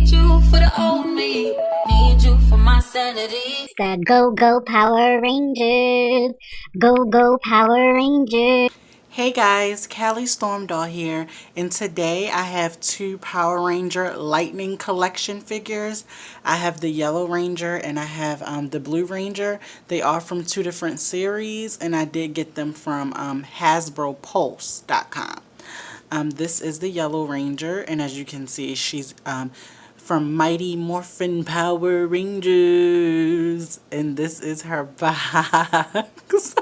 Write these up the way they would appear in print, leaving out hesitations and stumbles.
Need you for the old me. Need you for my sanity. Said go go Power Rangers, go go Power Rangers. Hey guys, Callie Stormdoll here, and today I have two Power Ranger Lightning Collection figures. I have the Yellow Ranger and I have the Blue Ranger. They are from two different series, and I did get them from HasbroPulse.com. This is the Yellow Ranger, and as you can see, she's from Mighty Morphin Power Rangers, and this is her box.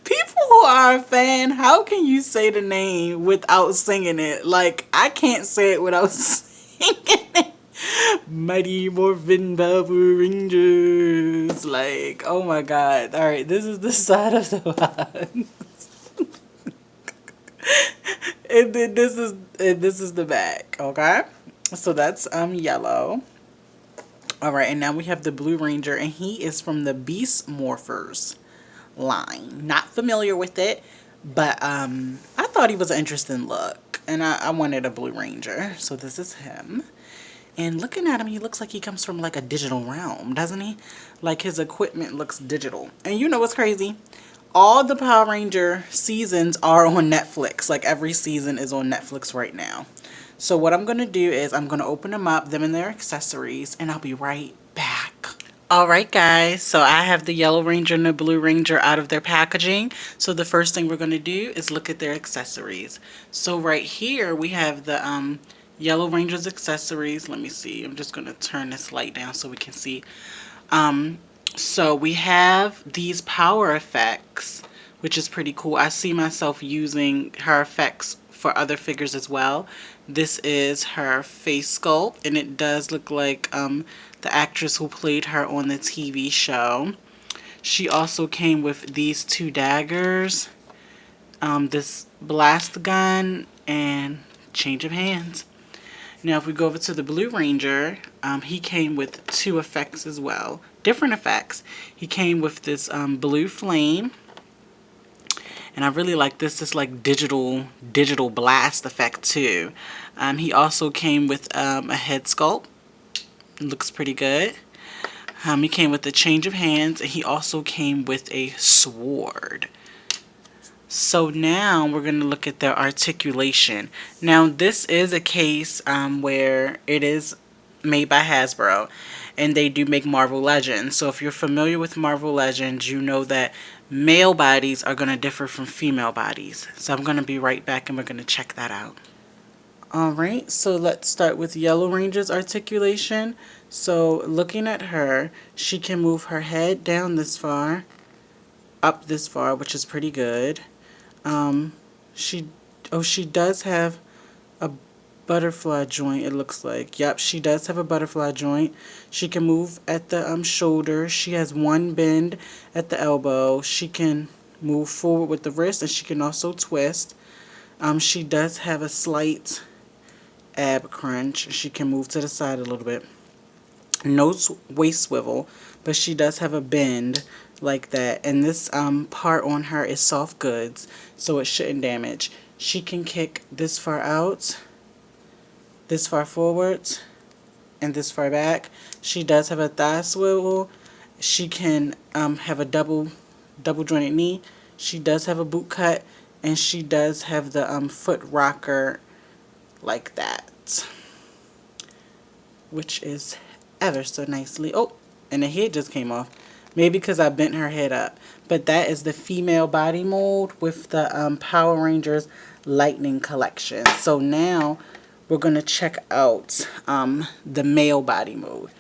People who are a fan, how can you say the name without singing it? Like, I can't say it without singing it. Mighty Morphin Power Rangers. Like, oh my god. Alright, this is the side of the box. And then this is the back, okay? So that's yellow. Alright, and now we have the Blue Ranger, and he is from the Beast Morphers line. Not familiar with it, but I thought he was an interesting look, and I wanted a Blue Ranger. So this is him, and looking at him, he looks like he comes from like a digital realm, doesn't he? Like his equipment looks digital. And you know what's crazy? All the Power Ranger seasons are on Netflix. Like every season is on Netflix right now. So what I'm gonna do is I'm gonna open them up, them and their accessories, and I'll be right back. Alright guys, so I have the Yellow Ranger and the Blue Ranger out of their packaging. So the first thing we're going to do is look at their accessories. So right here we have the Yellow Ranger's accessories. Let me see, I'm just going to turn this light down so we can see. So we have these power effects, which is pretty cool. I see myself using her effects for other figures as well. This is her face sculpt, and it does look like the actress who played her on the TV show. She also came with these two daggers, this blast gun, and change of hands. Now if we go over to the Blue Ranger, he came with two effects as well, different effects. He came with this blue flame, and I really like this. This like digital blast effect too. He also came with a head sculpt. It looks pretty good. He came with a change of hands, and he also came with a sword. So now we're going to look at their articulation. Now this is a case where it is made by Hasbro, and they do make Marvel Legends. So if you're familiar with Marvel Legends, you know that male bodies are going to differ from female bodies. So I'm going to be right back, and we're going to check that out. Alright, so let's start with Yellow Ranger's articulation. So looking at her, she can move her head down this far, up this far, which is pretty good. She does have a butterfly joint, it looks like. Yep, she does have a butterfly joint. She can move at the shoulder. She has one bend at the elbow. She can move forward with the wrist, and she can also twist. She does have a slight ab crunch. She can move to the side a little bit. No waist swivel, but she does have a bend like that. And this part on her is soft goods, so it shouldn't damage. She can kick this far out, this far forwards, and this far back. She does have a thigh swivel. She can have a double jointed knee. She does have a boot cut, and she does have the foot rocker like that, which is ever so nicely. Oh, and the head just came off, maybe because I bent her head up. But that is the female body mold with the Power Rangers Lightning Collection. So now we're going to check out the male body mold.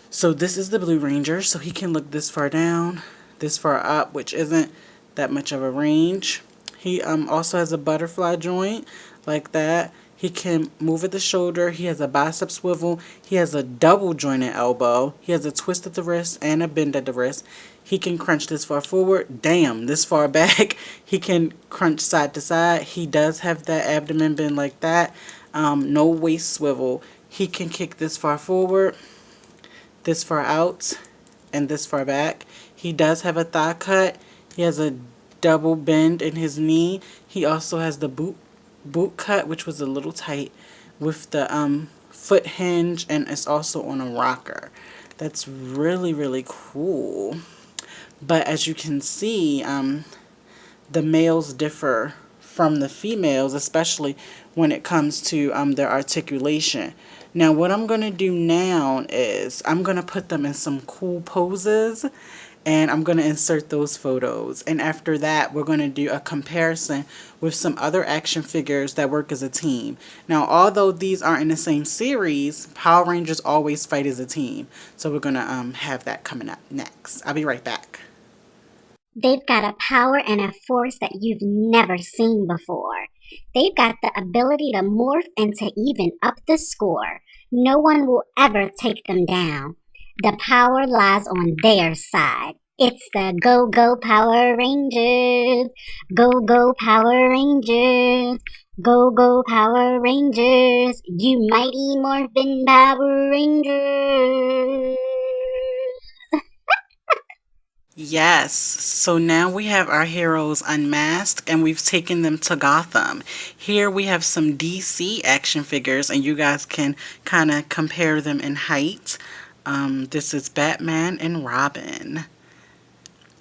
So this is the Blue Ranger, so he can look this far down, this far up, which isn't that much of a range. He also has a butterfly joint like that. He can move at the shoulder. He has a bicep swivel. He has a double jointed elbow. He has a twist at the wrist and a bend at the wrist. He can crunch this far forward. Damn, this far back. He can crunch side to side. He does have that abdomen bend like that. No waist swivel. He can kick this far forward, this far out, and this far back. He does have a thigh cut. He has a double bend in his knee. He also has the boot cut, which was a little tight, with the foot hinge, and it's also on a rocker. That's really, really cool. But as you can see, the males differ from the females, especially when it comes to their articulation. Now, what I'm going to do now is I'm going to put them in some cool poses, and I'm going to insert those photos. And after that, we're going to do a comparison with some other action figures that work as a team. Now, although these aren't in the same series, Power Rangers always fight as a team. So we're going to have that coming up next. I'll be right back. They've got a power and a force that you've never seen before. They've got the ability to morph and to even up the score. No one will ever take them down. The power lies on their side. It's the Go Go Power Rangers. Go Go Power Rangers. Go Go Power Rangers. You mighty morphin' Power Rangers. Yes, so now we have our heroes unmasked and we've taken them to Gotham. Here we have some DC action figures and you guys can kind of compare them in height. This is Batman and Robin.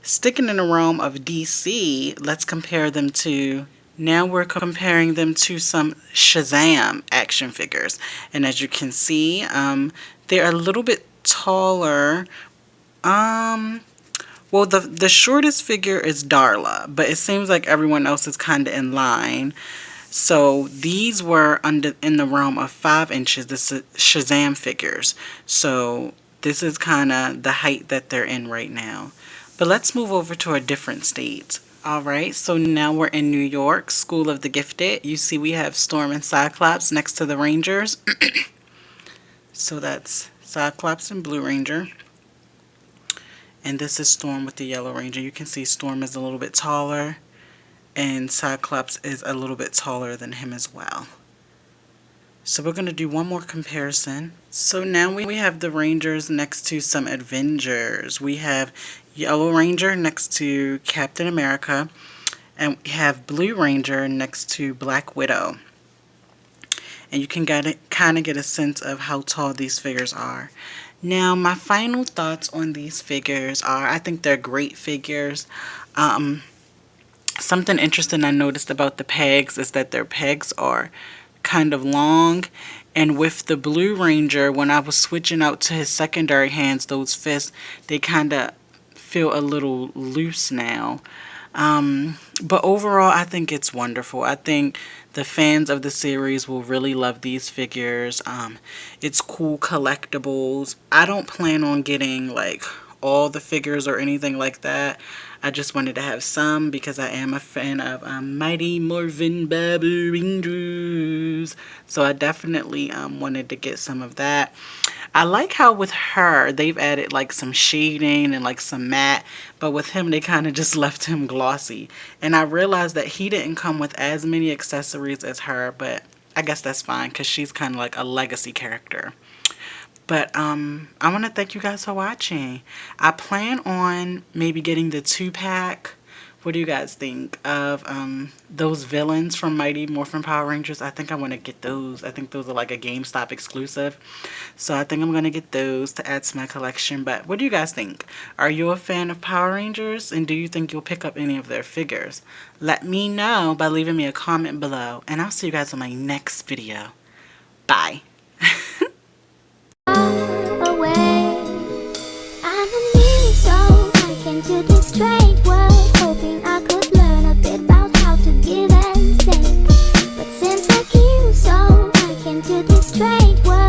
Sticking in the realm of DC, let's compare them to, now we're comparing them to some Shazam action figures. And as you can see, they're a little bit taller. Well, the shortest figure is Darla, but it seems like everyone else is kind of in line. So these were in the realm of 5 inches, the Shazam figures. So this is kind of the height that they're in right now. But let's move over to a different state. All right, so now we're in New York, School of the Gifted. You see we have Storm and Cyclops next to the Rangers. So that's Cyclops and Blue Ranger. And this is Storm with the Yellow Ranger. You can see Storm is a little bit taller and Cyclops is a little bit taller than him as well. So we're going to do one more comparison. So now we have the Rangers next to some Avengers. We have Yellow Ranger next to Captain America. And we have Blue Ranger next to Black Widow. And you can kind of get a sense of how tall these figures are. Now, my final thoughts on these figures are, I think they're great figures. Something interesting I noticed about the pegs is that their pegs are kind of long. And with the Blue Ranger, when I was switching out to his secondary hands, those fists, they kind of feel a little loose now. But overall, I think it's wonderful. I think the fans of the series will really love these figures. It's cool collectibles. I don't plan on getting like all the figures or anything like that. I just wanted to have some because I am a fan of Mighty Morphin Power Rangers. So I definitely wanted to get some of that. I like how with her, they've added like some shading and like some matte, but with him, they kind of just left him glossy. And I realized that he didn't come with as many accessories as her, but I guess that's fine because she's kind of like a legacy character. But I want to thank you guys for watching. I plan on maybe getting the 2-pack. What do you guys think of those villains from Mighty Morphin Power Rangers? I think I want to get those. I think those are like a GameStop exclusive. So I think I'm going to get those to add to my collection. But what do you guys think? Are you a fan of Power Rangers? And do you think you'll pick up any of their figures? Let me know by leaving me a comment below. And I'll see you guys on my next video. Bye. Away. I'm a new soul, I came to this strange world, hoping I could learn a bit about how to give and take. But since I came so, I came to this strange world.